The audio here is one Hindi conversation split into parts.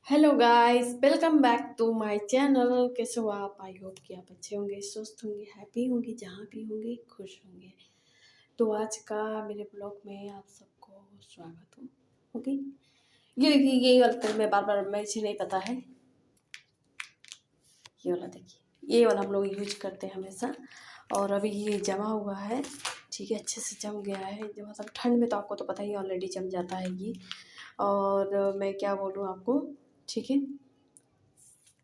Hello guys, welcome back to my channel. कैसे हो आप? आई होप कि आप अच्छे होंगे, स्वस्थ होंगे, हैप्पी होंगे, जहाँ भी होंगे खुश होंगे। तो आज का मेरे ब्लॉग में आप सबको स्वागत हो। ओके, ये देखिए, ये वाला तो मैं बार बार मुझे नहीं पता है। ये वाला देखिए, ये वाला हम लोग यूज करते हैं हमेशा। और अभी ये जमा हुआ है, ठीक है, अच्छे से जम गया है। जो मतलब ठंड में तो आपको तो पता ही ऑलरेडी जम जाता है ये। और मैं क्या बोलूँ आपको, ठीक है,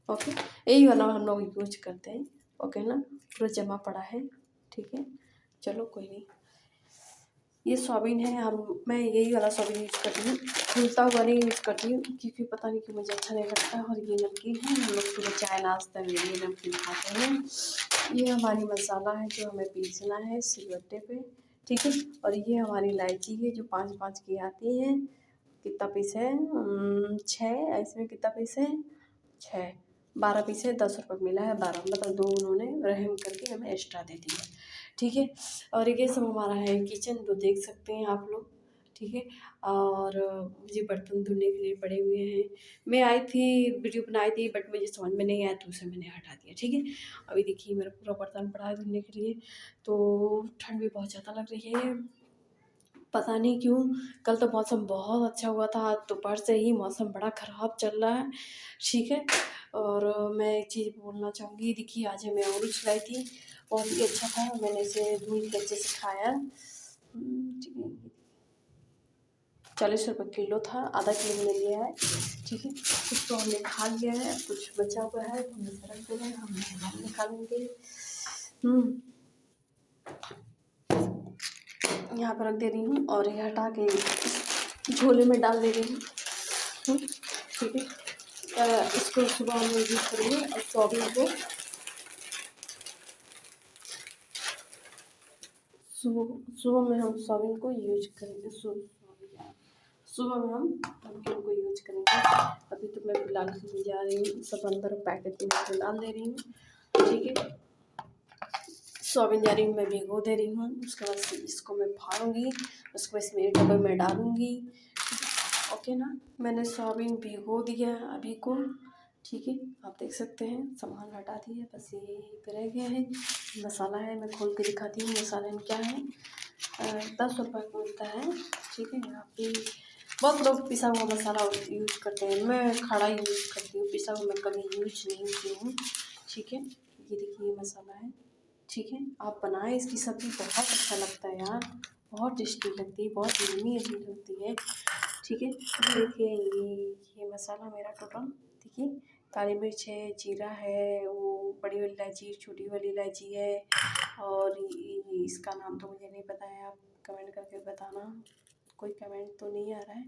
ओके, यही वाला हम लोग यूज करते हैं। ओके ना, पूरा जमा पड़ा है, ठीक है। चलो कोई नहीं, ये सोयाबीन है। मैं यही वाला सोयाबीन यूज करती हूँ, फूलता हुआ नहीं यूज करती हूँ, क्योंकि पता नहीं कि मुझे अच्छा नहीं लगता। और ये नमकीन है, हम लोग सुबह चाय नाश्ता में ये नमकीन खाते हैं। ये हमारी मसाला है जो हमें पीसना है सिलबट्टे पे, ठीक है। और ये हमारी इलायची है जो 5-5 की आती है। कितना पीस है? 6। इसमें कितना पीस है? 6। 12 पीस है, 10 रुपये मिला है। 12 मतलब 2 उन्होंने रहम करके हमें एक्स्ट्रा दे दिया, ठीक है। और ये सब हमारा है किचन, तो देख सकते हैं आप लोग, ठीक है। और मुझे बर्तन धुलने के लिए पड़े हुए हैं। मैं आई थी, वीडियो बनाई थी, बट मुझे समझ में नहीं आया तो उसे मैंने हटा दिया, ठीक है। अभी देखिए मेरा पूरा बर्तन पड़ा है धुलने के लिए। तो ठंड भी बहुत ज़्यादा लग रही है, पता नहीं क्यों। कल तो मौसम बहुत अच्छा हुआ था, आज दोपहर से ही मौसम बड़ा ख़राब चल रहा है, ठीक है। और मैं एक चीज़ बोलना चाहूँगी, देखिए आज मैं अमरूद लाई थी, बहुत ही अच्छा था। मैंने इसे धुल के अच्छे से खाया, ठीक है। 40 रुपये किलो था, आधा किलो मैंने लिया है, ठीक है। कुछ तो हमने खा लिया है, कुछ बचा हुआ है हम रख दे रहे हैं, हम बाहर निकालेंगे। यहाँ पर रख दे रही हूँ और ये हटा के झोले में डाल दे रही हूँ, ठीक है। इसको सुबह हम यूज़ करेंगे और सोयाबीन को सुबह में हम सोयाबीन को यूज करेंगे। सुबह में हम नमकीन को यूज करेंगे। अभी तो मैं फिलहाल जा रही हूँ, सब अंदर पैकेट में डाल दे रही हूँ, ठीक है। सोयाबीन जा रही हूँ, मैं भिगो दे रही हूँ, उसके बाद इसको मैं फाड़ूंगी, उसको इसमें एक डब्बे में डालूंगी, ओके ना। मैंने सोयाबीन भिगो दिया अभी को, ठीक है। आप देख सकते हैं सामान हटा दिए, बस ये पे रह गया है। मसाला है, मैं खोल के दिखाती हूँ मसाले में क्या है। 10 रुपये का मिलता है, ठीक है। यहाँ पे बहुत लोग पिसा हुआ मसाला यूज करते हैं, मैं खड़ा यूज करती हूँ, पिसा हुआ मैं कभी यूज नहीं की हूँ, ठीक है। ये देखिए मसाला है, ठीक है। आप बनाएं, इसकी सब्ज़ी बहुत अच्छा लगता है यार, बहुत टेस्टी लगती है, बहुत यम्मी अच्छी लगती है, ठीक है। देखिए ये मसाला मेरा टोटल, देखिए, काली मिर्च है, जीरा है, वो बड़ी वाली इलायची, छोटी वाली इलायची है, और इसका नाम तो मुझे नहीं पता है, आप कमेंट करके बताना। कोई कमेंट तो नहीं आ रहा है।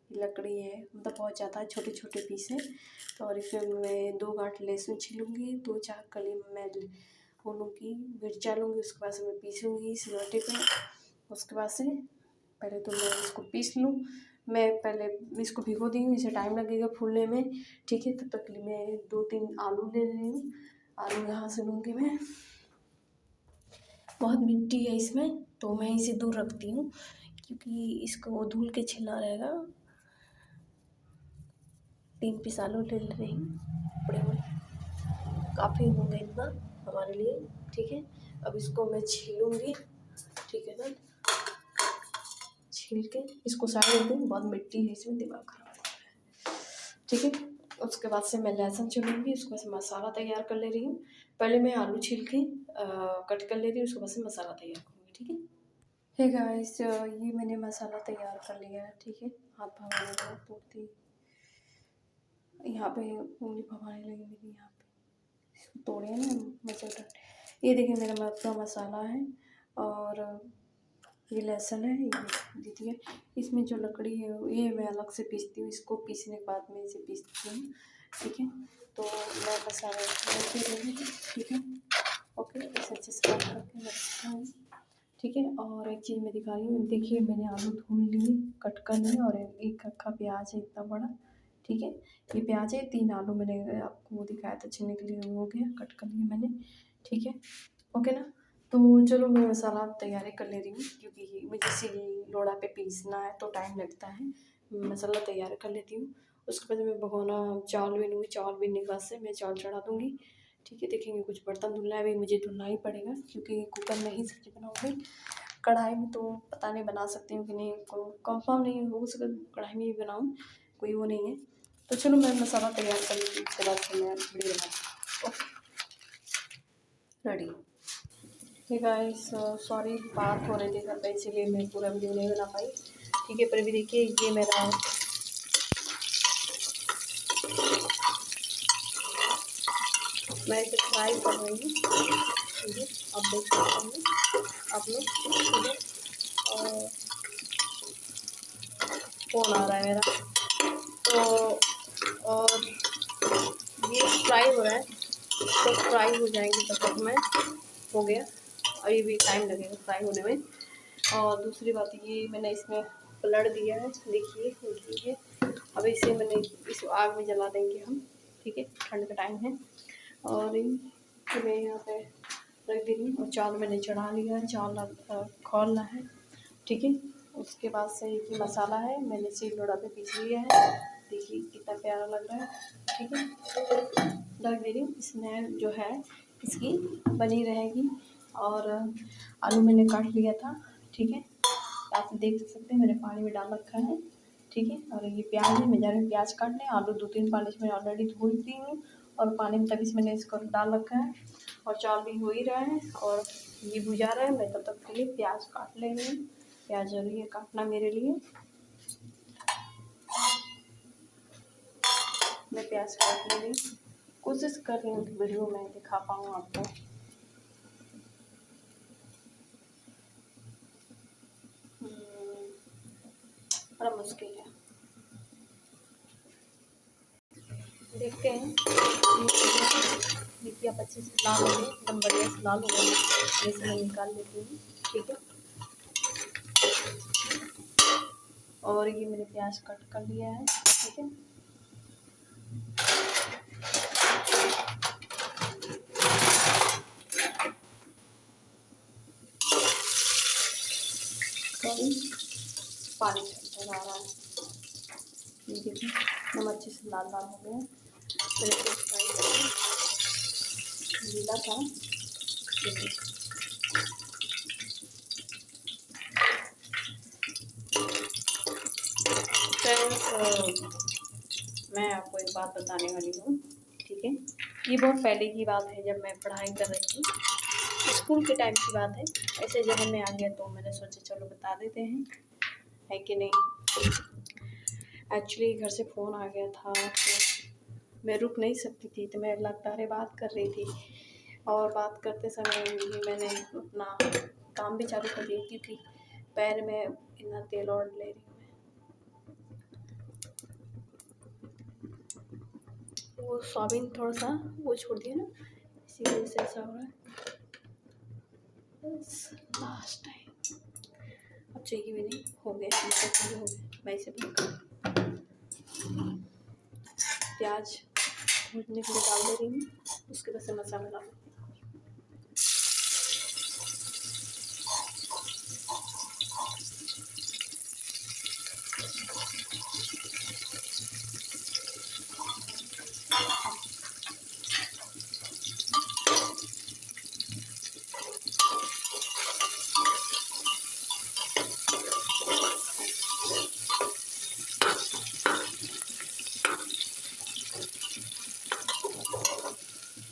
ये लकड़ी है, मतलब बहुत ज़्यादा छोटे छोटे पीस है। तो और इसमें मैं 2 गांठ लहसुन छीलूँगी, 2-4 कली मैं वो लूँगी, मिर्चा लूँगी, उसके बाद से मैं पीसूँगी सिलवट्टे पे। उसके बाद से पहले तो मैं इसको पीस लूँ। मैं पहले इसको भिगो दी हूँ, इसे टाइम लगेगा फूलने में, ठीक है। तब तक के लिए मैं 2-3 आलू ले रही हूँ। आलू यहाँ से लूँगी मैं, बहुत मिट्टी है इसमें तो मैं इसे दूर रखती हूँ, क्योंकि इसको धुल के छीलना रहेगा। 3 पीस आलू ले रही हूँ, बड़े बड़े, काफ़ी होंगे इतना हमारे लिए, ठीक है। अब इसको मैं छीलूँगी, ठीक है ना। छील के इसको साइड रख दूँ, बहुत मिट्टी है इसमें, दिमाग खराब हो रहा है, ठीक है। उसके बाद से मैं लहसुन छीलूँगी, उसके बाद से मसाला तैयार कर ले रही हूँ। पहले मैं आलू छील के कट कर ले रही हूँ, उसके बाद से मसाला तैयार करूँगी, ठीक है। हे गाइस, ये मैंने मसाला तैयार कर लिया है, ठीक है। हाथ भगाने लगा पूर्ति, यहाँ पे उंगली भगाने लगी मेरी, यहाँ पे इसको तोड़े ना मसाला। ये देखिए मेरा का मसाला है, और ये लहसुन है, ये दीदी है। इसमें जो लकड़ी है ये मैं अलग से पीसती हूँ, इसको पीसने के बाद में इसे पीसती हूँ, ठीक है। तो मैं मसाला रखती रहूँगी, ठीक है, ओके। इसे अच्छे से काट करके मैं रखती हूँ, ठीक है। और एक चीज़ मैं दिखा रही हूँ, देखिए मैंने आलू धुल लिए, कट कर लिए, और एक कक्का प्याज है इतना बड़ा, ठीक है। ये प्याज है, 3 आलू मैंने आपको वो दिखाया था छीलने के लिए, हो गया, कट कर लिए मैंने, ठीक है, ओके ना। तो चलो मैं मसाला तैयारी कर ले रही हूँ, क्योंकि मुझे सिल लोढ़ा पे पीसना है तो टाइम लगता है। मसाला तैयार कर लेती हूँ, उसके बाद मैं भगोना चावल भी लूँगी, चावल भी निकाल से मैं चावल चढ़ा दूँगी। ठीक है, देखेंगे कुछ बर्तन धुलना है, अभी मुझे धुलना ही पड़ेगा क्योंकि कुकर में ही सब्ज़ी बनाऊँगी। कढ़ाई में तो पता नहीं बना सकती हूँ कि नहीं, कंफर्म नहीं हो सके कढ़ाई में ही बनाऊँ, कोई वो नहीं है। तो चलो मैं मसाला तैयार कर लेती हूँ, उसके बाद से मैं वीडियो बनाती हूँ। Okay, ready. Hey guys, sorry बात हो रही थी घर पे, इसीलिए मैं पूरा वीडियो नहीं बना पाई। ठीक है, पर भी देखिए ये मेरा मैं इसे फ्राई कर रही हूँ। ठीक है, आप देख सकते हैं आप लोग। ठीक है, और फ़ोन आ रहा है मेरा, तो और ये फ्राई हो रहा है, तो फ्राई हो जाएंगे तब तक मैं हो गया। अभी भी टाइम लगेगा फ्राई होने में। और दूसरी बात ये मैंने इसमें पलट दिया है, देखिए देखिए। अब इसे मैंने इस आग में जला देंगे हम। ठीक है, ठंड का टाइम है। और मैं यहाँ पे रख दे रही हूँ और चावल मैंने चढ़ा लिया है, चावल खोलना है। ठीक है, उसके बाद से ये मसाला है, मैंने सिलबट्टा पे पीस लिया है, देखिए कितना प्यारा लग रहा है। ठीक है, रख दे रही हूँ, इसमें जो है इसकी बनी रहेगी। और आलू मैंने काट लिया था। ठीक है, आप देख सकते हैं मैंने पानी में डाल रखा है। ठीक है, और ये प्याज है, मैं जा रही हूँ प्याज काटने। आलू 2-3 पानी इसमें ऑलरेडी धो दी हूँ और पानी में तभी मैंने इसको डाल रखा है। और चावल भी हो ही रहा है और ये भुजा रहा है, मैं तब तक के लिए प्याज काट ले रही हूँ। प्याज जरूरी है काटना मेरे लिए, मैं प्याज काट ले रही हूँ। कोशिश कर रही हूँ कि वीडियो में दिखा पाऊँ आपको। बड़ा मुश्किल है, देखते हैं। देखिए आप अच्छे से लाल हो गए, एकदम बढ़िया से लाल हो गए, जैसे मैं निकाल लेती हूँ। ठीक है, और ये मैंने प्याज कट कर लिया है। ठीक है, पानी छलका आ रहा है, ये देखिए एकदम अच्छे से लाल लाल हो गया। मैंने इसको फ्राई करके गीला था। मैं आपको एक बात बताने वाली हूँ। ठीक है, ये बहुत पहले की बात है, जब मैं पढ़ाई कर रही थी, स्कूल के टाइम की बात है। ऐसे जब हमें आ गया तो मैंने सोचा चलो बता देते हैं, है कि नहीं। एक्चुअली घर से फ़ोन आ गया था तो मैं रुक नहीं सकती थी, तो मैं लगातार बात कर रही थी। और बात करते समय ही मैंने अपना काम भी चालू कर दिया क्योंकि पैर में इतना तेल और ले रही हूँ मैं। वो सोयाबीन थोड़ा सा वो छोड़ दिया ना, इसी वजह से ऐसा हो रहा है। बस लास्ट टाइम, अब चाहिए भी नहीं, हो गया मतलब हो गया। मैं इसे प्याज भूनने के लिए डाल दे रही हूँ, उसके बाद से मसाला डाल।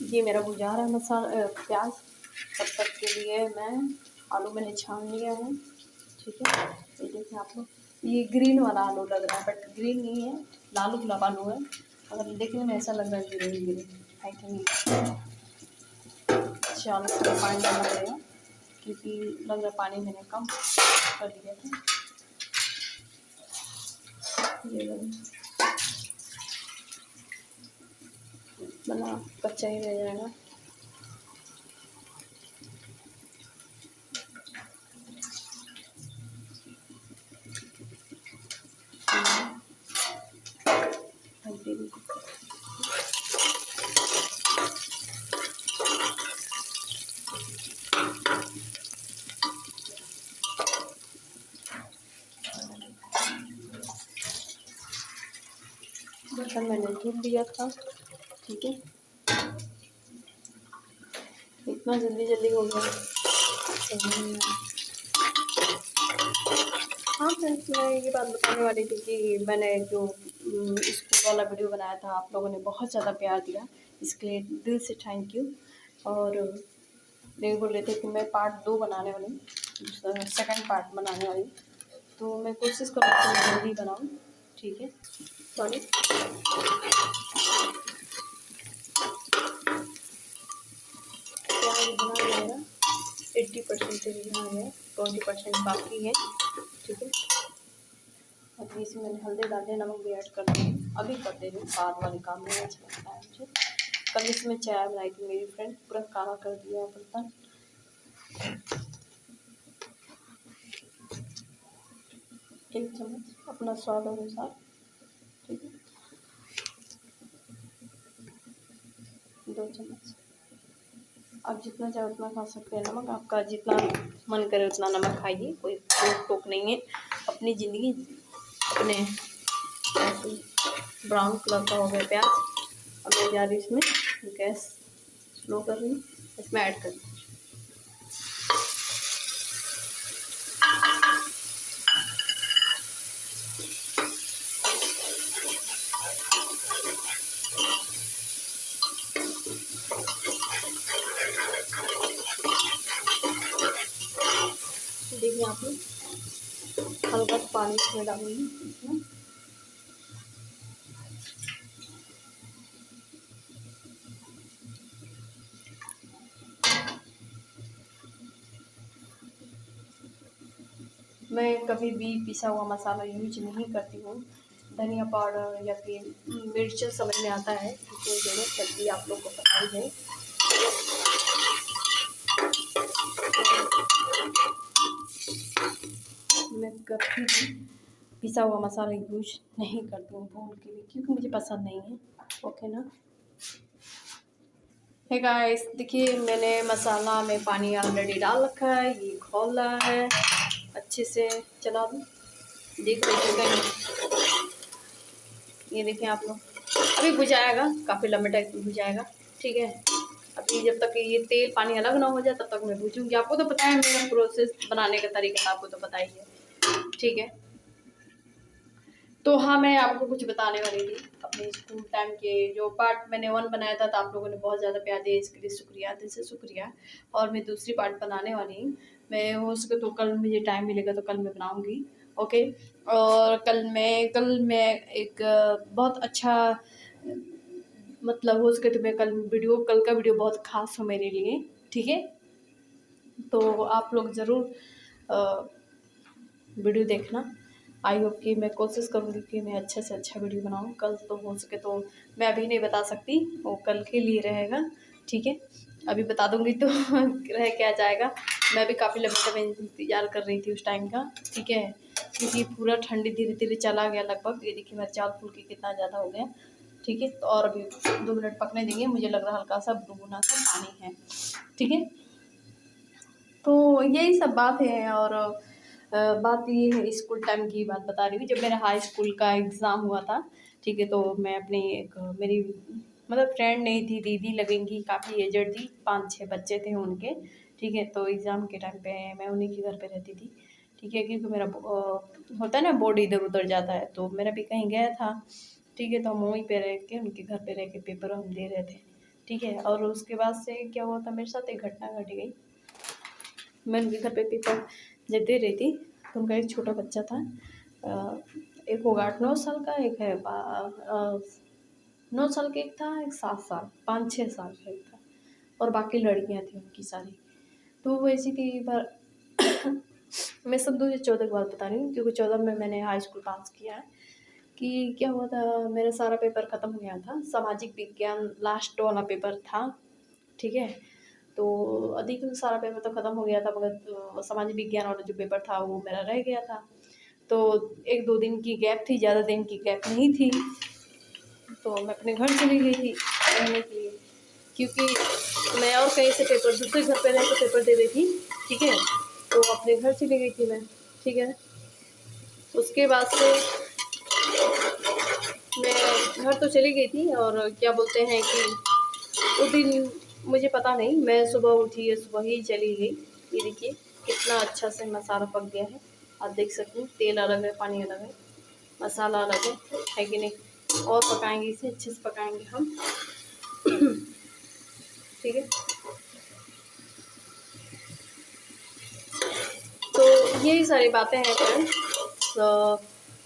ये मेरा भुजा रहा है मसाला प्याज, तब तक के लिए मैं आलू मैंने छान लिया है। ठीक है, ये देखिए आप लोग, ये ग्रीन वाला आलू लग रहा है बट ग्रीन नहीं है, लाल गुलाब आलू है। अगर देखने में ऐसा लग रहा है ग्रीन ग्रीन है कि नहीं। चलो इसमें पानी डालना पड़ेगा क्योंकि लग रहा है पानी मैंने कम कर दिया था। ये बना कच्चा ही रह जाएगा। धुल लिया था। ठीक है, इतना जल्दी जल्दी हो गया। हाँ फ्रेंड्स, मैं ये बात बताने वाली थी कि मैंने जो स्कूल वाला वीडियो बनाया था, आप लोगों ने बहुत ज़्यादा प्यार दिया, इसके लिए दिल से थैंक यू। और ये बोल रहे थे कि मैं पार्ट 2 बनाने वाली हूँ, सेकंड पार्ट बनाने वाली हूँ, तो मैं कोशिश करूँगी कि जल्दी बनाऊँ। ठीक है, सॉरी। क्या बना रहेगा, 80% से भी बना है, 20% बाकी है। ठीक है, अभी इसमें मैंने हल्दी डाल दिया, नमक भी ऐड कर दूँगी, अभी कर दे रही हूँ, बाद वाले काम में अच्छा लगता है मुझे। कल इसमें चाय बनाई थी मेरी फ्रेंड, पूरा काला कर दिया बर्तन। एक चम्मच अपना स्वाद अनुसार। ठीक है, 2 चम्मच, आप जितना चाहे उतना खा सकते हैं नमक, आपका जितना मन करे उतना नमक खाइए, कोई रोक टोक नहीं है। अपनी ज़िंदगी अपने ऐसे ब्राउन कलर का हो गया प्याज। अब मैं जा रही इसमें, गैस स्लो कर रही हूँ, इसमें ऐड कर दूँ। देखिए आप लोग, हल्का सा पानी इसमें डालूंगी इसमें। मैं कभी भी पिसा हुआ मसाला यूज नहीं करती हूँ। धनिया पाउडर या फिर मिर्च समझ में आता है कितनी ज़रूरत पड़ती है, आप लोग को पता ही है। मैं कभी भी पिसा हुआ मसाला यूज नहीं करती हूँ भून के भी, क्योंकि मुझे पसंद नहीं है। ओके ना। है गाइस, देखिए मैंने मसाला में पानी ऑलरेडी डाल रखा है, ये खौल रहा है, अच्छे से चला दूँ, देख लीजिएगा। ये देखिए आप लोग, अभी भुजाएगा, काफ़ी लंबे टाइम में भुजाएगा। ठीक है, अभी जब तक ये तेल पानी अलग ना हो जाए तब तक मैं भूजूंगी। आपको तो पता है मेरा प्रोसेस बनाने का तरीका, आपको तो पता ही है। ठीक है, तो हाँ, मैं आपको कुछ बताने वाली थी अपने स्कूल टाइम के, जो पार्ट मैंने 1 बनाया था, तो आप लोगों ने बहुत ज़्यादा प्यार दिया, इसके लिए शुक्रिया, दिल से शुक्रिया। और मैं दूसरी पार्ट बनाने वाली हूँ, मैं हो सके तो कल मुझे टाइम मिलेगा तो कल मैं बनाऊँगी। ओके, और कल मैं एक बहुत अच्छा, मतलब हो सके तो मैं कल का वीडियो बहुत ख़ास हो मेरे लिए। ठीक है, तो आप लोग ज़रूर वीडियो देखना। आई होप कि मैं कोशिश करूँगी कि मैं अच्छे से अच्छा वीडियो बनाऊँ। कल तो हो सके तो मैं अभी नहीं बता सकती, वो कल के लिए रहेगा। ठीक है, अभी बता दूँगी तो रह क्या जाएगा। मैं भी काफ़ी लंबे समय इंतज़ार कर रही थी उस टाइम का। ठीक है, क्योंकि पूरा ठंडी धीरे धीरे चला गया लगभग। ये देखिए मेरा चावल फूल के कितना ज़्यादा हो गया। ठीक है, तो और अभी 2 मिनट पकने देंगे, मुझे लग रहा है हल्का सा गुनगुना सा पानी है। ठीक है, तो यही सब बात है। और बात ये है, स्कूल टाइम की बात बता रही हूँ, जब मेरा हाई स्कूल का एग्ज़ाम हुआ था। ठीक है, तो मैं अपनी एक मेरी मतलब फ्रेंड नहीं थी, दीदी लगेंगी, काफ़ी एजड थी, 5-6 बच्चे थे उनके। ठीक है, तो एग्ज़ाम के टाइम पे मैं उन्हीं के घर पे रहती थी। ठीक है, क्योंकि मेरा होता है ना बोर्ड इधर उधर जाता है, तो मेरा भी कहीं गया था। ठीक है, तो हम वहीं पे रह के उनके घर पे रह के पेपर हम दे रहे थे। ठीक है, और उसके बाद से क्या हुआ था, मेरे साथ एक घटना घट गई। मैं उनके घर पे पेपर जब दे रही थी, तो उनका एक छोटा बच्चा था, एक होगा 8-9 साल का, एक है 9 साल का, एक था, एक 7 साल 5-6 साल का एक था, और बाकी लड़कियां थी उनकी सारी। तो वो ऐसी थी पर मैं सब 2014 की बात बता रही हूँ, क्योंकि 14 में मैंने हाई स्कूल पास किया है। कि क्या हुआ था, मेरा सारा पेपर ख़त्म हो गया था, सामाजिक विज्ञान लास्ट वाला पेपर था। ठीक है, तो अधिक सारा पेपर तो ख़त्म हो गया था, मगर सामाजिक विज्ञान वाला जो पेपर था वो मेरा रह गया था। तो 1-2 दिन की गैप थी, ज़्यादा दिन की गैप नहीं थी। तो मैं अपने घर चली गई थी पढ़ने के लिए, क्योंकि मैं और कहीं से पेपर दूसरे घर पे रह के पेपर दे रही थी। ठीक है, तो अपने घर चली गई थी मैं। ठीक है, उसके बाद से मैं मैं घर तो चली गई थी और क्या बोलते हैं कि उस दिन मुझे पता नहीं, मैं सुबह उठी है, सुबह ही चली गई। ये देखिए कितना अच्छा से मसाला पक गया है, आप देख सकते हैं। तेल अलग है, पानी अलग है, मसाला अलग है कि नहीं। और पकाएंगे इसे, अच्छे से पकाएंगे हम। ठीक है, तो यही सारी बातें हैं फ्रेंड्स।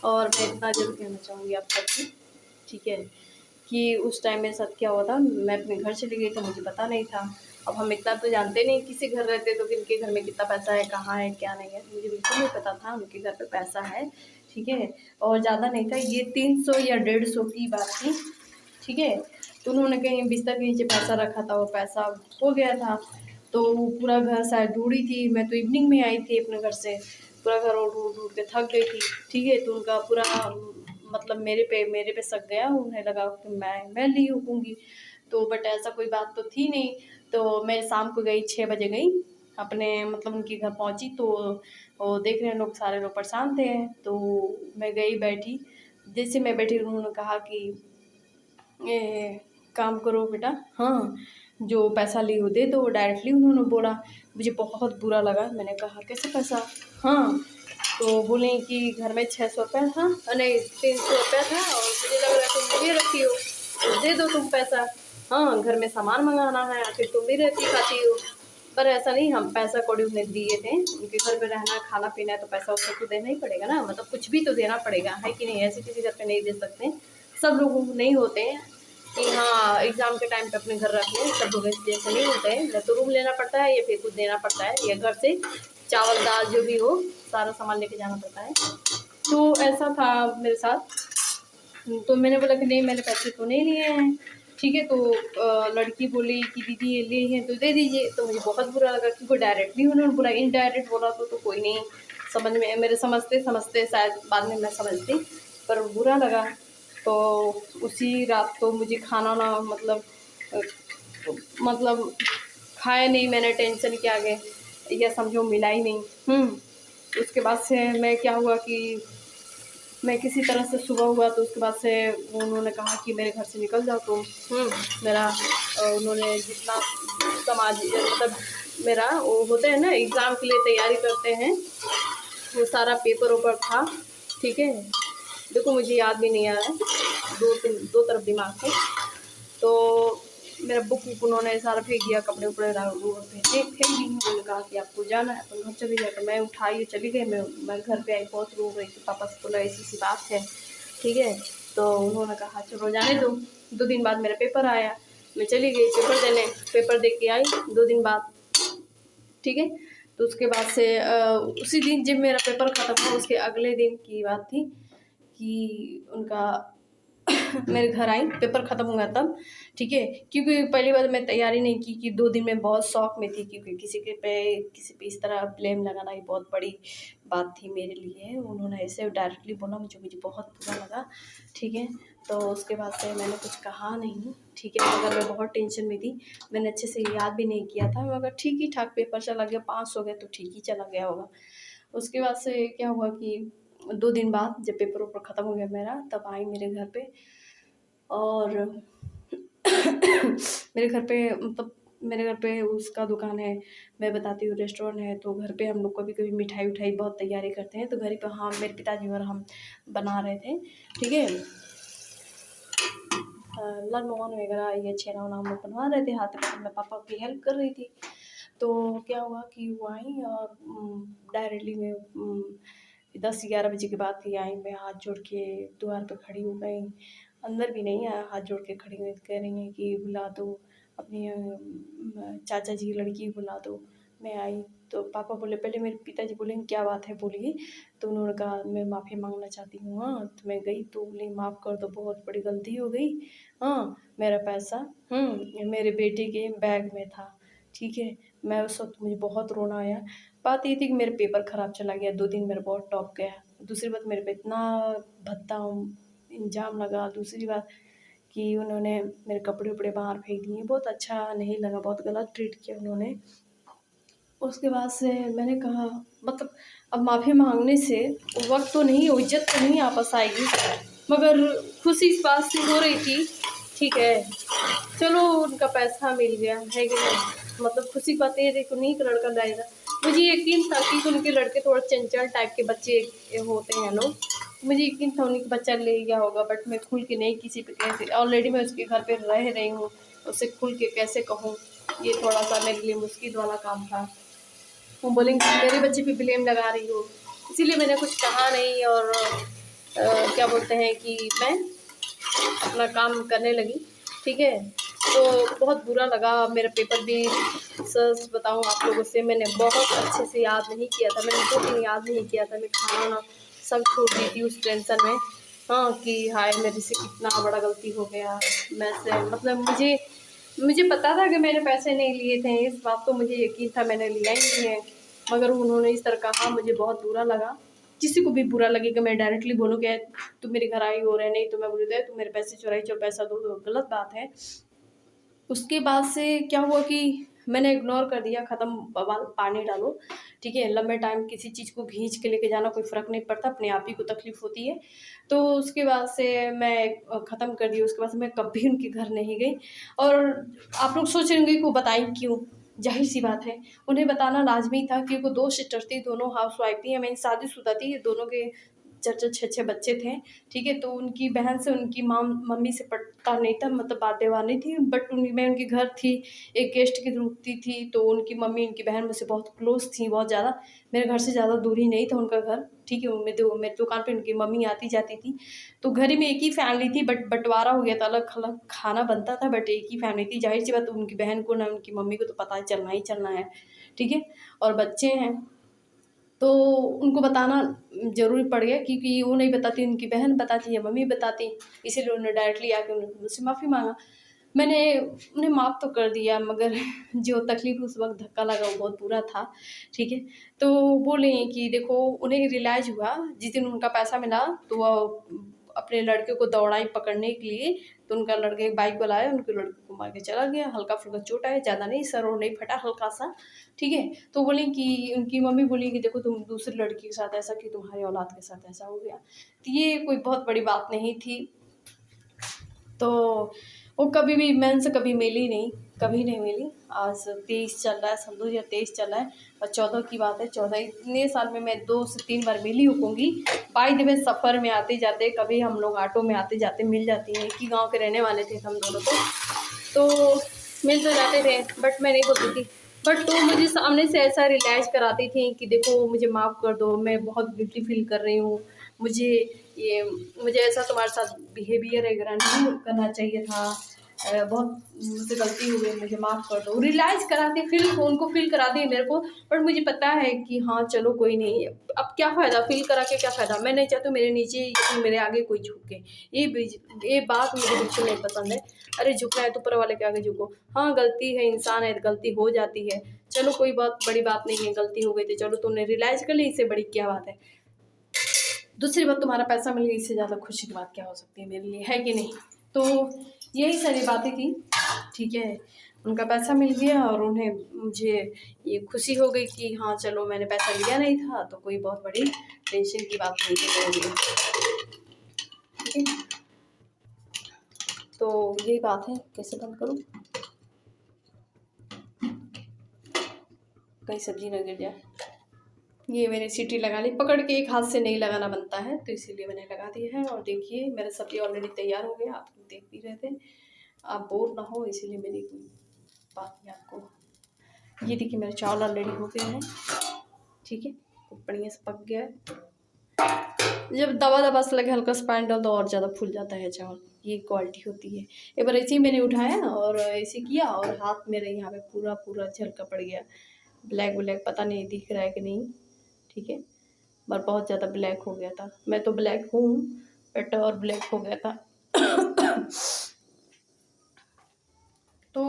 और मैं इतना जरूर कहना चाहूँगी आप सबसे, ठीक है, कि उस टाइम मेरे साथ क्या हुआ था। मैं अपने घर चली गई तो मुझे पता नहीं था। अब हम इतना तो जानते नहीं, किसी घर रहते तो किनके घर में कितना पैसा है, कहाँ है, क्या नहीं है, मुझे बिल्कुल नहीं पता था उनके घर पे पैसा है। ठीक है, और ज़्यादा नहीं था, ये 300 या 150 की बात थी। ठीक है, तो उन्होंने कहीं बिस्तर के नीचे पैसा रखा था, वो पैसा हो गया था। तो वो पूरा घर शायद ढूंढी थी। मैं तो इवनिंग में आई थी अपने घर से, पूरा घर और ढूंढ ढूंढ के थक गई थी। ठीक है, तो उनका पूरा मतलब मेरे पे शक गया। उन्हें लगा कि मैं ली होंगी, तो बट ऐसा कोई बात तो थी नहीं। तो मैं शाम को गई, 6 बजे गई अपने, मतलब उनके घर पहुंची तो वो देख रहे लोग, सारे लोग परेशान थे। तो मैं गई, बैठी। जैसे मैं बैठी, उन्होंने कहा कि ये काम करो बेटा, हाँ जो पैसा ली हो दे दो, डायरेक्टली उन्होंने बोला। मुझे बहुत बुरा लगा। मैंने कहा कैसे पैसा? हाँ, तो बोले कि घर में 600 रुपया था, नहीं 300 रुपया था, और मुझे लग रहा है तुम मुझे रखी हो, तो दे दो तुम पैसा। हाँ, घर में सामान मंगाना है, आखिर तुम भी रहती खाती हो। पर ऐसा नहीं, हम पैसा कौड़ी उन्हें दिए थे। उनके घर में रहना, खाना पीना है, तो पैसा उसको तो देना ही पड़ेगा ना, मतलब कुछ भी तो देना पड़ेगा, है कि नहीं। ऐसे किसी घर पे नहीं दे सकते, सब लोगों को नहीं होते हैं कि हाँ एग्ज़ाम के टाइम पे अपने घर रख लें। सब लोग जैसे नहीं होते हैं, या तो रूम लेना पड़ता है या फिर कुछ देना पड़ता है, या घर से चावल दाल जो भी हो सारा सामान लेके जाना पड़ता है। तो ऐसा था मेरे साथ। तो मैंने बोला कि नहीं, मैंने पैसे तो नहीं लिए हैं। ठीक है, तो लड़की बोली कि दीदी ये लिए हैं तो दे दीजिए। तो मुझे बहुत बुरा लगा, क्योंकि डायरेक्टली उन्होंने बोला। इनडायरेक्ट बोला तो कोई नहीं समझ में, मेरे समझते समझते शायद बाद में मैं समझती, पर बुरा लगा। तो उसी रात तो मुझे खाना ना, मतलब खाया नहीं मैंने, टेंशन के आगे, या समझो मिला ही नहीं। उसके बाद से मैं क्या हुआ कि मैं किसी तरह से सुबह हुआ, तो उसके बाद से उन्होंने कहा कि मेरे घर से निकल जाओ तुम। मेरा उन्होंने जितना समाज, मतलब मेरा वो होता है ना, एग्ज़ाम के लिए तैयारी करते हैं, वो सारा पेपर ऊपर था। ठीक है, देखो मुझे याद भी नहीं आ रहा है, दो तरफ दिमाग से। तो मेरा बुक वुक उन्होंने सारा फेंक दिया, कपड़े उपड़े रोड पे फेंक दी। उन्होंने कहा कि आपको जाना है अपन घर चले जाए। तो मैं उठाई चली गई। मैं घर पे आई, बहुत रो रही थी। पापा से बोला ऐसी सी बात है। ठीक है, तो उन्होंने कहा चलो जाने दो। 2 दिन बाद मेरा पेपर आया, मैं चली गई पेपर देने, पेपर दे के आई 2 दिन बाद। ठीक है, तो उसके बाद से उसी दिन जब मेरा पेपर ख़त्म हुआ, उसके अगले दिन की बात थी कि उनका मेरे घर आई, पेपर ख़त्म हुआ तब। ठीक है, क्योंकि पहली बार मैं तैयारी नहीं की कि 2 दिन में बहुत शौक में थी, क्योंकि किसी पे इस तरह ब्लेम लगाना ये बहुत बड़ी बात थी मेरे लिए। उन्होंने ऐसे डायरेक्टली बोला, मुझे बहुत बुरा लगा। ठीक है, तो उसके बाद से मैंने कुछ कहा नहीं। ठीक है, मगर मैं बहुत टेंशन में थी, मैंने अच्छे से याद भी नहीं किया था, मगर ठीक ही ठाक पेपर चला गया, पास हो गए तो ठीक ही चला गया होगा। उसके बाद से क्या हुआ कि 2 दिन बाद जब पेपर वेपर ख़त्म हो गया मेरा, तब आई मेरे घर पे। और मेरे घर पे, मतलब मेरे घर पे उसका दुकान है, मैं बताती हूँ, रेस्टोरेंट है। तो घर पे हम लोग कभी कभी मिठाई उठाई बहुत तैयारी करते हैं, तो घर पे हाँ मेरे पिताजी और हम बना रहे थे। ठीक है, लालमोहन वगैरह ये छेना वना हम लोग बनवा रहे थे हाथ में, मैं पापा की हेल्प कर रही थी। तो क्या हुआ कि वो आई और डायरेक्टली में 10-11 बजे के बाद ही आई। मैं हाथ जोड़ के द्वार पे खड़ी हो गई, अंदर भी नहीं आया, हाथ जोड़ के खड़ी हुई, कह रही हैं कि बुला दो अपनी चाचा जी की लड़की बुला दो। मैं आई तो पापा बोले, पहले मेरे पिताजी बोले क्या बात है बोलिए। तो उन्होंने कहा मैं माफ़ी मांगना चाहती हूँ। हाँ, तो मैं गई तो बोली माफ़ कर दो, बहुत बड़ी गलती हो गई। हाँ, मेरा पैसा मेरे बेटे के बैग में था। ठीक है, मैं उस वक्त, मुझे बहुत रोना आया। बात ये थी कि मेरा पेपर ख़राब चला गया, 2 दिन मेरा बहुत टॉप गया। दूसरी बात, मेरे पे इतना भद्दा इल्ज़ाम लगा। दूसरी बात कि उन्होंने मेरे कपड़े उपड़े बाहर फेंक दिए, बहुत अच्छा नहीं लगा, बहुत गलत ट्रीट किया उन्होंने। उसके बाद से मैंने कहा, मतलब अब माफ़ी मांगने से वक्त तो नहीं, इज्जत तो नहीं वापस आएगी। मगर खुशी इस बात से हो रही थी, ठीक है चलो उनका पैसा मिल गया है कि नहीं, मतलब खुशी की बात ये थी कि उन्हीं का लड़का लाएगा। मुझे यकीन था कि उनके लड़के थोड़ा चंचल टाइप के बच्चे होते हैं लोग, मुझे यकीन था उन्हीं का बच्चा ले गया होगा, बट मैं खुल के नहीं किसी पे कैसे, ऑलरेडी मैं उसके घर पे रह रही हूँ, उससे खुल के कैसे कहूँ, ये थोड़ा सा मेरे लिए मुश्किल वाला काम था। वो बोलेंगे मेरे बच्चे पे ब्लेम लगा रही हो, इसीलिए मैंने कुछ कहा नहीं और क्या बोलते हैं कि मैं अपना काम करने लगी, ठीक है। तो बहुत बुरा लगा, मेरा पेपर भी सच बताऊँ आप लोगों से मैंने बहुत अच्छे से याद नहीं किया था, मैंने 2 दिन याद नहीं किया था, मैं खाना वाना सब छोड़ दी थी उस टेंशन में। हाँ कि हाय मेरे से कितना बड़ा गलती हो गया, मैं से मतलब मुझे पता था कि मैंने पैसे नहीं लिए थे, इस बात तो मुझे यकीन था मैंने लिया ही नहीं है, मगर उन्होंने इस तरह कहा, मुझे बहुत बुरा लगा। किसी को भी बुरा लगेगा, मैं डायरेक्टली बोलूँगी तुम मेरे घर आई हो रहे, नहीं तो मैं बोलूँ तुम मेरे पैसे चुराई, चलो पैसा दो, तो गलत बात है। उसके बाद से क्या हुआ कि मैंने इग्नोर कर दिया, ख़त्म, बवाल पानी डालो, ठीक है। लंबे टाइम किसी चीज़ को खींच के लेके जाना कोई फ़र्क नहीं पड़ता, अपने आप ही को तकलीफ़ होती है। तो उसके बाद से मैं ख़त्म कर दी, उसके बाद से मैं कभी उनके घर नहीं गई। और आप लोग सोच रहे होंगे कि वो बताई क्यों, जाहिर सी बात है उन्हें बताना लाजमी था, क्योंकि 2 सिस्टर थी, दोनों हाउसवाइफ थी, मैं शादीशुदा थी, दोनों के 4-4 6-6 बच्चे थे, ठीक है। तो उनकी बहन से उनकी मम्मी से पटता नहीं था, मतलब बात व्यवहार थी, बट मैं उनके घर थी, एक गेस्ट की रुकती थी, तो उनकी मम्मी उनकी बहन मुझसे बहुत क्लोज थी, बहुत ज़्यादा, मेरे घर से ज़्यादा दूरी नहीं था उनका घर, ठीक है। मेरे दुकान पे उनकी मम्मी आती जाती थी, तो घर में एक ही फैमिली थी, बट बंटवारा हो गया था, अलग अलग खाना बनता था, बट एक ही फैमिली थी। जाहिर सी बात उनकी बहन को ना उनकी मम्मी को तो पता चलना ही चलना है, ठीक है। और बच्चे हैं तो उनको बताना ज़रूरी पड़ गया, क्योंकि वो नहीं बताती, उनकी बहन बताती या मम्मी बताती, इसीलिए उन्होंने डायरेक्टली आके मुझसे माफ़ी मांगा। मैंने उन्हें माफ़ तो कर दिया, मगर जो तकलीफ़ उस वक़्त धक्का लगा वो बहुत बुरा था, ठीक है। तो बोले कि देखो उन्हें रियलाइज़ हुआ जिस दिन उनका पैसा मिला, तो वो अपने लड़के को दौड़ाई पकड़ने के लिए, तो उनका लड़का एक बाइक वाला आया, उनके लड़के को मार के चला गया, हल्का-फुल्का चोट आया, ज़्यादा नहीं, सर और नहीं फटा, हल्का-सा, ठीक है। तो बोली कि उनकी मम्मी बोली कि देखो तुम दूसरी लड़की के साथ ऐसा कि तुम्हारी औलाद के साथ ऐसा हो गया। तो ये कोई बहुत बड़ी बात नहीं थी। तो वो कभी भी मैं उनसे कभी मिली नहीं, कभी नहीं मिली। आज 23 चल रहा है, सन 2023 चल रहा है और 14 की बात है, 14 इतने साल में मैं 2 से 3 बार मिली होंगी। बाय द वे सफ़र में आते-जाते कभी हम लोग ऑटो में आते-जाते मिल जाती हैं, एक ही गाँव के रहने वाले थे हम दोनों तो मिल तो जाते थे, बट मैं नहीं बोलती थी। बट तो मुझे सामने से ऐसा रियलाइज़ कराती थी कि देखो मुझे माफ़ कर दो, मैं बहुत गिल्टी फ़ील कर रही हूँ, मुझे ये मुझे ऐसा तुम्हारे साथ बिहेवियर वगैरह नहीं करना चाहिए था, बहुत मुझसे गलती हो गई, मुझे माफ़ कर दो। रियलाइज़ कराती, फ़ील उनको फ़ील कराती है मेरे को, बट मुझे पता है कि हाँ चलो कोई नहीं, अब क्या फ़ायदा फ़ील करा के, क्या फ़ायदा। मैं नहीं चाहती मेरे नीचे या मेरे आगे कोई झुके, ये बात मुझे बिल्कुल नहीं पसंद है। अरे झुकना है तो ऊपर वाले के आगे झुको। हाँ गलती है, इंसान है, गलती हो जाती है, चलो कोई बड़ी बात नहीं है, गलती हो गई थी, चलो तुमने रियलाइज़ कर ली, इससे बड़ी क्या बात है। दूसरी बात तुम्हारा पैसा मिल गया, इससे ज़्यादा खुशी की बात क्या हो सकती है मेरे लिए, है कि नहीं। तो यही सारी बातें थी, ठीक है। उनका पैसा मिल गया और उन्हें मुझे ये खुशी हो गई कि हाँ चलो मैंने पैसा लिया नहीं था, तो कोई बहुत बड़ी टेंशन की बात नहीं थी मेरे लिए, ठीक है। तो यही बात है, कैसे बंद करूँ, कहीं सब्जी न गिर जाए। ये मैंने सीटी लगा ली, पकड़ के एक हाथ से नहीं लगाना बनता है, तो इसीलिए मैंने लगा दिया है। और देखिए मेरा सब्जी ऑलरेडी तैयार हो गया, आप देख भी रहे थे, आप बोर ना हो इसीलिए मेरी कोई बात नहीं आपको। ये देखिए मेरे चावल ऑलरेडी हो गए हैं, ठीक है, खूब बढ़िया से पक गया है। जब दवा दबा से लगे हल्का सा पानी डाल दो और ज़्यादा फूल जाता है चावल, ये क्वालिटी होती है। एक बार ऐसे ही मैंने उठाया और ऐसे किया और हाथ मेरे यहाँ पे पूरा पूरा झलका पड़ गया, ब्लैक ब्लैक, पता नहीं दिख रहा है कि नहीं, ठीक है, पर बहुत ज़्यादा ब्लैक हो गया था। मैं तो ब्लैक हूँ, बट और ब्लैक हो गया था। तो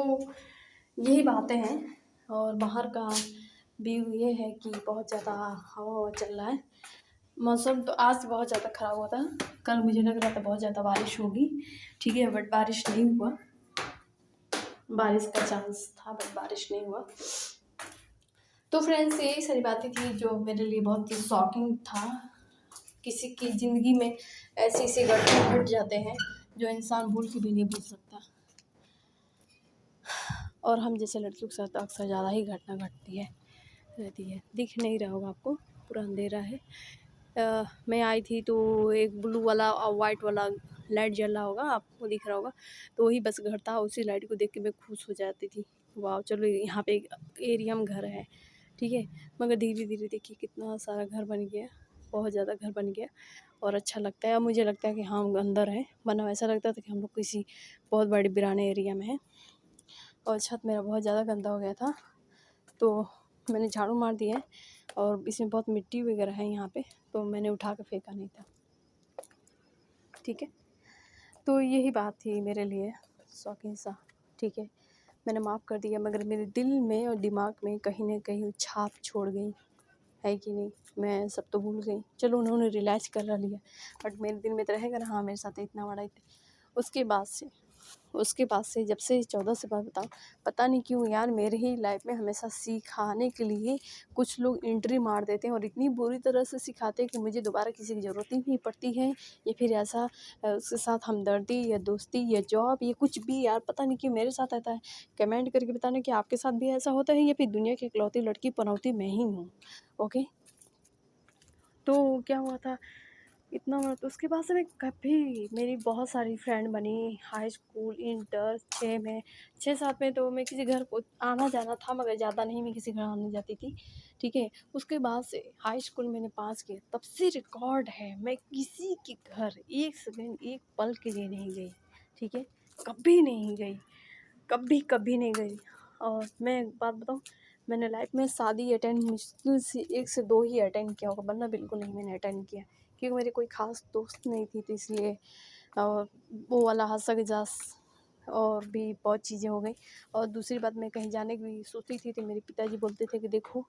यही बातें हैं। और बाहर का व्यू ये है कि बहुत ज़्यादा हवा चल रहा है, मौसम तो आज बहुत ज़्यादा ख़राब हुआ था, कल मुझे लग रहा था बहुत ज़्यादा बारिश होगी, ठीक है, बट बारिश नहीं हुआ। बारिश का चांस था बट बारिश नहीं हुआ। तो फ्रेंड्स यही सारी बातें थी जो मेरे लिए बहुत ही शॉकिंग था, किसी की ज़िंदगी में ऐसे ऐसे घटना घट जाते हैं जो इंसान भूल के भी नहीं भूल सकता। और हम जैसे लड़कियों के साथ अक्सर ज़्यादा ही घटना घटती है रहती है। दिख नहीं रहा होगा आपको, पूरा अंधेरा है। मैं आई थी तो एक ब्लू वाला और वाइट वाला लाइट जल रहा होगा, आपको दिख रहा होगा, तो वही बस घर था। उसी लाइट को देख के मैं खुश हो जाती थी, वाह चलो यहाँ पे एक एरिया में घर है, ठीक है। मगर धीरे धीरे देखिए कितना सारा घर बन गया, बहुत ज़्यादा घर बन गया और अच्छा लगता है। अब मुझे लगता है कि हाँ हम अंदर हैं, वरना ऐसा लगता था कि हम लोग किसी बहुत बड़े वीराने एरिया में हैं। और छत मेरा बहुत ज़्यादा गंदा हो गया था, तो मैंने झाड़ू मार दिया है और इसमें बहुत मिट्टी वगैरह है यहाँ पे, तो मैंने उठा के फेंका नहीं था, ठीक है। तो यही बात थी मेरे लिए शौकीन सा, ठीक है। मैंने माफ़ कर दिया, मगर मेरे दिल में और दिमाग में कहीं ना कहीं छाप छोड़ गई, है कि नहीं। मैं सब तो भूल गई, चलो उन्होंने रियलाइज़ कर लिया, बट मेरे दिल में तो रहेगा ना, हाँ मेरे साथ इतना बड़ा। उसके बाद से जब से 14 से बाद बताओ, पता नहीं क्यों यार मेरे ही लाइफ में हमेशा सिखाने के लिए कुछ लोग एंट्री मार देते हैं और इतनी बुरी तरह से सिखाते हैं कि मुझे दोबारा किसी की ज़रूरत ही नहीं पड़ती है। या फिर ऐसा उसके साथ हमदर्दी या दोस्ती या जॉब या कुछ भी, यार पता नहीं क्यों मेरे साथ आता है। कमेंट करके बताना कि आपके साथ भी ऐसा होता है या फिर दुनिया की इकलौती लड़की पनौती मैं ही हूँ। ओके, तो क्या हुआ था इतना बड़ा, तो उसके बाद से मैं कभी, मेरी बहुत सारी फ्रेंड बनी हाई स्कूल, इंटर, 6 7 में तो मैं किसी घर को आना जाना था, मगर ज़्यादा नहीं मैं किसी घर आने जाती थी, ठीक है। उसके बाद से हाई स्कूल मैंने पास किया, तब से रिकॉर्ड है मैं किसी के घर एक सेकेंड एक पल के लिए नहीं गई, ठीक है। कभी नहीं गई, कभी कभी नहीं गई। और मैं एक बात बताऊँ, मैंने लाइफ में शादी अटेंड मुश्किल से 1 से 2 ही अटेंड किया होगा, वरना बिल्कुल नहीं मैंने अटेंड किया, क्योंकि मेरी कोई ख़ास दोस्त नहीं थी, तो इसलिए। और वो वाला हँसा-मज़ाक और भी बहुत चीज़ें हो गई। और दूसरी बात, मैं कहीं जाने की सोचती थी तो मेरे पिताजी बोलते थे कि देखो,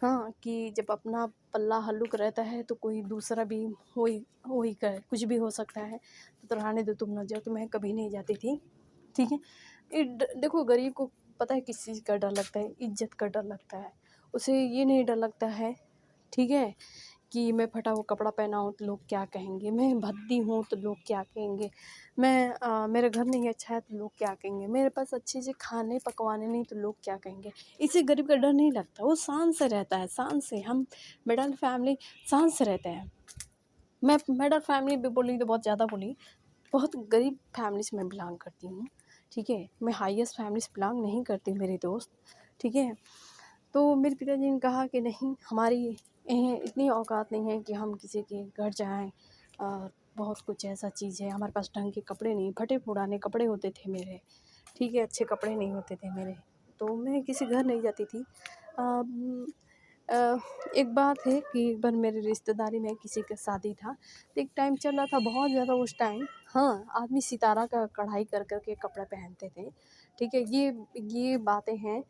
हाँ, कि जब अपना पल्ला हल्लुक रहता है तो कोई दूसरा भी वही वही करे, कुछ भी हो सकता है, तो रहने दो, तुम ना जाओ। तो मैं कभी नहीं जाती थी, ठीक है। देखो गरीब को पता है किस चीज़ का डर लगता है, इज्जत का डर लगता है। उसे ये नहीं डर लगता है, ठीक है, कि मैं फटा हुआ कपड़ा पहना हूँ तो लोग क्या कहेंगे, मैं भद्दी हूँ तो लोग क्या कहेंगे, मेरा घर नहीं अच्छा है तो लोग क्या कहेंगे, मेरे पास अच्छे से खाने पकवाने नहीं तो लोग क्या कहेंगे। इसे गरीब का डर नहीं लगता, वो शान से रहता है, शान से। हम मिडल फैमिली शान से रहते हैं। मैं मिडल फैमिली भी बोली तो बहुत ज़्यादा बोली, बहुत गरीब फैमिली से मैं बिलोंग करती हूँ, ठीक है। मैं हाईएस्ट फैमिली से बिलोंग नहीं करती मेरे दोस्त, ठीक है। तो मेरे पिताजी ने कहा कि नहीं, हमारी इतनी औकात नहीं है कि हम किसी के घर जाएं, और बहुत कुछ ऐसा चीज़ है, हमारे पास ढंग के कपड़े नहीं, फटे पुराने कपड़े होते थे मेरे, ठीक है, अच्छे कपड़े नहीं होते थे मेरे, तो मैं किसी घर नहीं जाती थी। अ, एक बात है कि एक बार मेरे रिश्तेदारी में किसी का शादी था, तो एक टाइम चल रहा था बहुत ज़्यादा उस टाइम, हाँ, आदमी सितारा का कढ़ाई कर कर के कपड़े पहनते थे, ठीक है। ये बातें हैं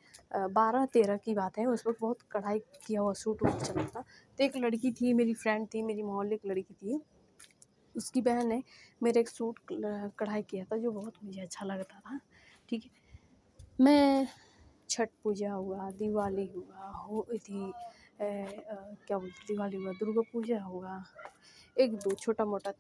12-13 की बात है, उस वक्त बहुत कढ़ाई किया हुआ सूट वूट चल रहा था। तो एक लड़की थी, मेरी फ्रेंड थी, मेरी मोहल्ले की लड़की थी, उसकी बहन ने मेरे एक सूट कढ़ाई किया था जो बहुत मुझे अच्छा लगता था, ठीक है। मैं छठ पूजा हुआ, दिवाली हुआ, हो थी क्या बोलते, दिवाली हुआ, दुर्गा पूजा हुआ, एक दो छोटा मोटा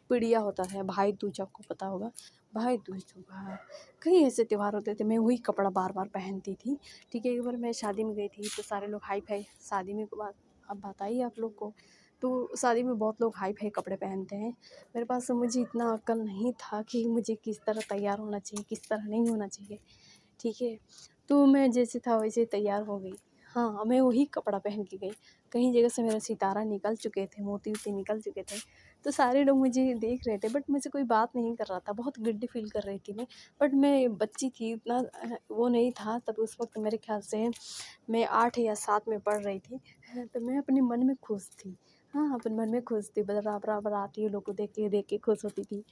पिड़िया होता है, भाई दूज आपको पता होगा, भाई दूज हुआ, कई ऐसे त्यौहार होते थे, मैं वही कपड़ा बार बार पहनती थी, ठीक है। एक बार मैं शादी में गई थी तो सारे लोग हाई फाई, शादी में बात अब बताइए आप लोग को, तो शादी में बहुत लोग हाई फाई कपड़े पहनते हैं। मेरे पास मुझे इतना अक्ल नहीं था कि मुझे किस तरह तैयार होना चाहिए, किस तरह नहीं होना चाहिए, ठीक है। तो मैं जैसे था वैसे तैयार हो गई, हाँ, मैं वही कपड़ा पहन के गई। कहीं जगह से मेरा सितारा निकल चुके थे, मोती वोती निकल चुके थे, तो सारे लोग मुझे देख रहे थे, बट मुझसे कोई बात नहीं कर रहा था, बहुत गिल्टी फील कर रही थी मैं। बट मैं बच्ची थी, इतना वो नहीं था तब, उस वक्त मेरे ख्याल से मैं 8 या 7 में पढ़ रही थी, तो मैं अपने मन में खुश थी, हाँ, अपने मन में खुश थी, बराबर आती है लोग को देख के खुश होती थी,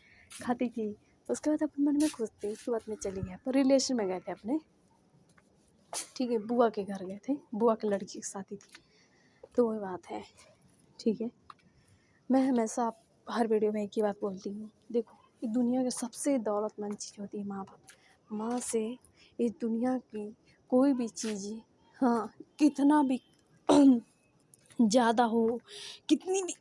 खाती थी। उसके बाद अपने मन में खुश थी। उसके बाद मैं चली गई, पर रिलेशन में गए थे अपने, ठीक है, बुआ के घर गए थे, बुआ की लड़की की शादी थी, तो वही बात है, ठीक है। मैं हमेशा हर वीडियो में एक ही बात बोलती हूँ, देखो, इस दुनिया की सबसे दौलतमंद चीज़ होती है माँ बाप। माँ से इस दुनिया की कोई भी चीज़, हाँ, कितना भी ज़्यादा हो, कितनी भी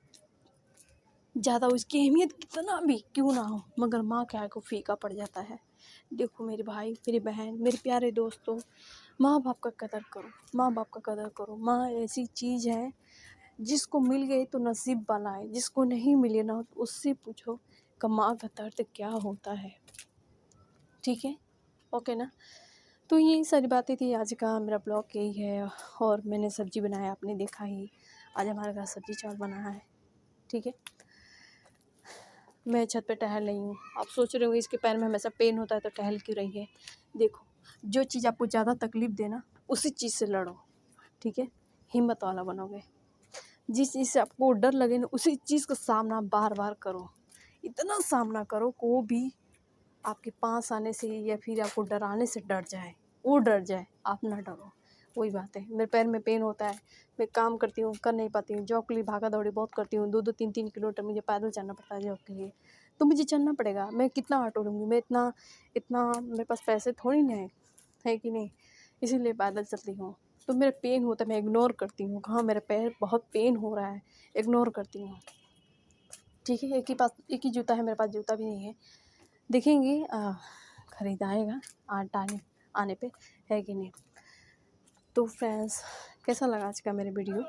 ज़्यादा उसकी अहमियत कितना भी क्यों ना हो, मगर माँ के आगे को फीका पड़ जाता है। देखो मेरे भाई, मेरी बहन, मेरे प्यारे दोस्तों, माँ बाप का कदर करो, माँ बाप का कदर करो। माँ ऐसी चीज़ है, जिसको मिल गई तो नसीब वाला है, जिसको नहीं मिले ना तो उससे पूछो कि माँ का दर्द क्या होता है। ठीक है, ओके ना। तो यही सारी बातें थी, आज का मेरा ब्लॉग यही है। और मैंने सब्ज़ी बनाया, आपने देखा ही, आज हमारे घर सब्ज़ी चावल बना है। ठीक है, मैं छत पे टहल रही हूँ। आप सोच रहे हो इसके पैर में हमेशा पेन होता है तो टहल क्यों रही है। देखो, जो चीज़ आपको ज़्यादा तकलीफ़ देना उसी चीज़ से लड़ो। ठीक है, हिम्मत वाला बनोगे। जिस चीज़ से आपको डर लगे ना उसी चीज़ का सामना बार बार करो। इतना सामना करो कि वो भी आपके पास आने से या फिर आपको डराने से डर जाए, वो डर जाए, आप ना डरो। वही बात है, मेरे पैर में पेन होता है, मैं काम करती हूँ, कर नहीं पाती हूँ, जॉब के लिए भागा दौड़ी बहुत करती हूँ, 2-2 3-3 किलोमीटर मुझे पैदल चलना पड़ता है जॉब के लिए। तो मुझे चलना पड़ेगा, मैं कितना ऑटो लूँगी, मैं इतना इतना मेरे पास पैसे थोड़ी ना है कि नहीं, इसीलिए पैदल चलती हूँ। तो मेरा पेन होता है, मैं इग्नोर करती हूँ, हाँ मेरा पैर बहुत पेन हो रहा है, इग्नोर करती हूँ। ठीक है, एक ही जूता है मेरे पास, जूता भी नहीं है, देखेंगे ख़रीद आएगा आने आने पे, है कि नहीं। तो फ्रेंड्स, कैसा लगा आज का मेरे वीडियो,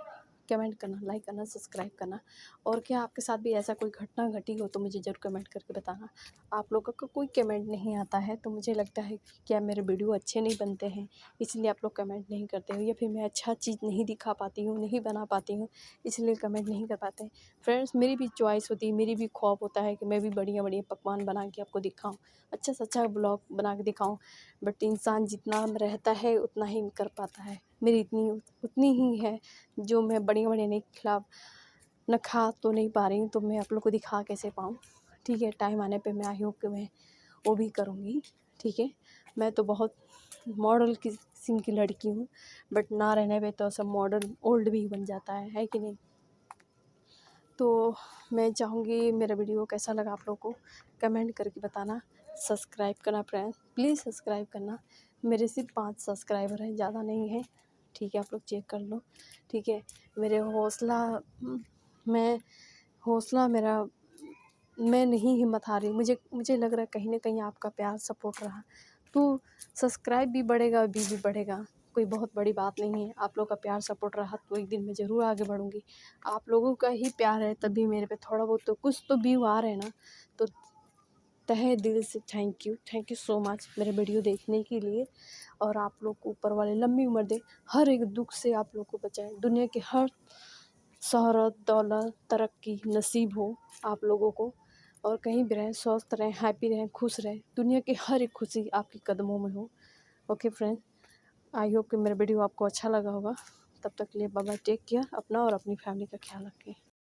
कमेंट करना, लाइक करना, सब्सक्राइब करना। और क्या आपके साथ भी ऐसा कोई घटना घटी हो तो मुझे ज़रूर कमेंट करके बताना। आप लोगों का कोई कमेंट नहीं आता है तो मुझे लगता है कि क्या मेरे वीडियो अच्छे नहीं बनते हैं, इसलिए आप लोग कमेंट नहीं करते हो, या फिर मैं अच्छा चीज़ नहीं दिखा पाती हूँ, नहीं बना पाती हूँ, इसलिए कमेंट नहीं कर पाते हैं। फ्रेंड्स, मेरी भी चॉइस होती है, मेरी भी ख्वाब होता है कि मैं भी बढ़िया बढ़िया पकवान बना के आपको दिखाऊँ, अच्छा से अच्छा ब्लॉग बना के दिखाऊँ। बट इंसान जितना रहता है उतना ही कर पाता है, मेरी इतनी उतनी ही है जो मैं बढ़िया बढ़िया नहीं खिला न खा तो नहीं पा रही हूँ, तो मैं आप लोग को दिखा कैसे पाऊँ। ठीक है, टाइम आने पे मैं आई होप कि मैं वो भी करूँगी। ठीक है, मैं तो बहुत मॉडल किस्म की लड़की हूँ, बट ना रहने पे तो सब मॉडल ओल्ड भी बन जाता है कि नहीं। तो मैं चाहूँगी मेरा वीडियो कैसा लगा आप लोगों को कमेंट करके बताना, सब्सक्राइब करना फ्रेंड्स, प्लीज़ सब्सक्राइब करना। मेरे सिर्फ 5 सब्सक्राइबर हैं, ज़्यादा नहीं है। ठीक है, आप लोग चेक कर लो। ठीक है, मेरे मैं हौसला मेरा, मैं नहीं हिम्मत हारी, मुझे लग रहा है कहीं ना कहीं आपका प्यार सपोर्ट रहा तो सब्सक्राइब भी बढ़ेगा, व्यू भी बढ़ेगा। कोई बहुत बड़ी बात नहीं है, आप लोग का प्यार सपोर्ट रहा तो एक दिन मैं ज़रूर आगे बढ़ूँगी। आप लोगों का ही प्यार है तभी मेरे पे थोड़ा बहुत तो कुछ तो व्यू आ रहे हैं ना। तो तहे दिल से थैंक यू सो मच मेरे वीडियो देखने के लिए। और आप लोग को ऊपर वाले लंबी उम्र दे, हर एक दुख से आप लोग को बचाए, दुनिया के हर शोहरत, दौलत, तरक्की नसीब हो आप लोगों को। और कहीं भी रहें, स्वस्थ रहें, हैप्पी रहें, खुश रहें, दुनिया की हर एक खुशी आपके कदमों में हो। ओके फ्रेंड, आई होप कि मेरा वीडियो आपको अच्छा लगा होगा। तब तक के लिए बाय बाय, टेक केयर, अपना और अपनी फैमिली का ख्याल रखें।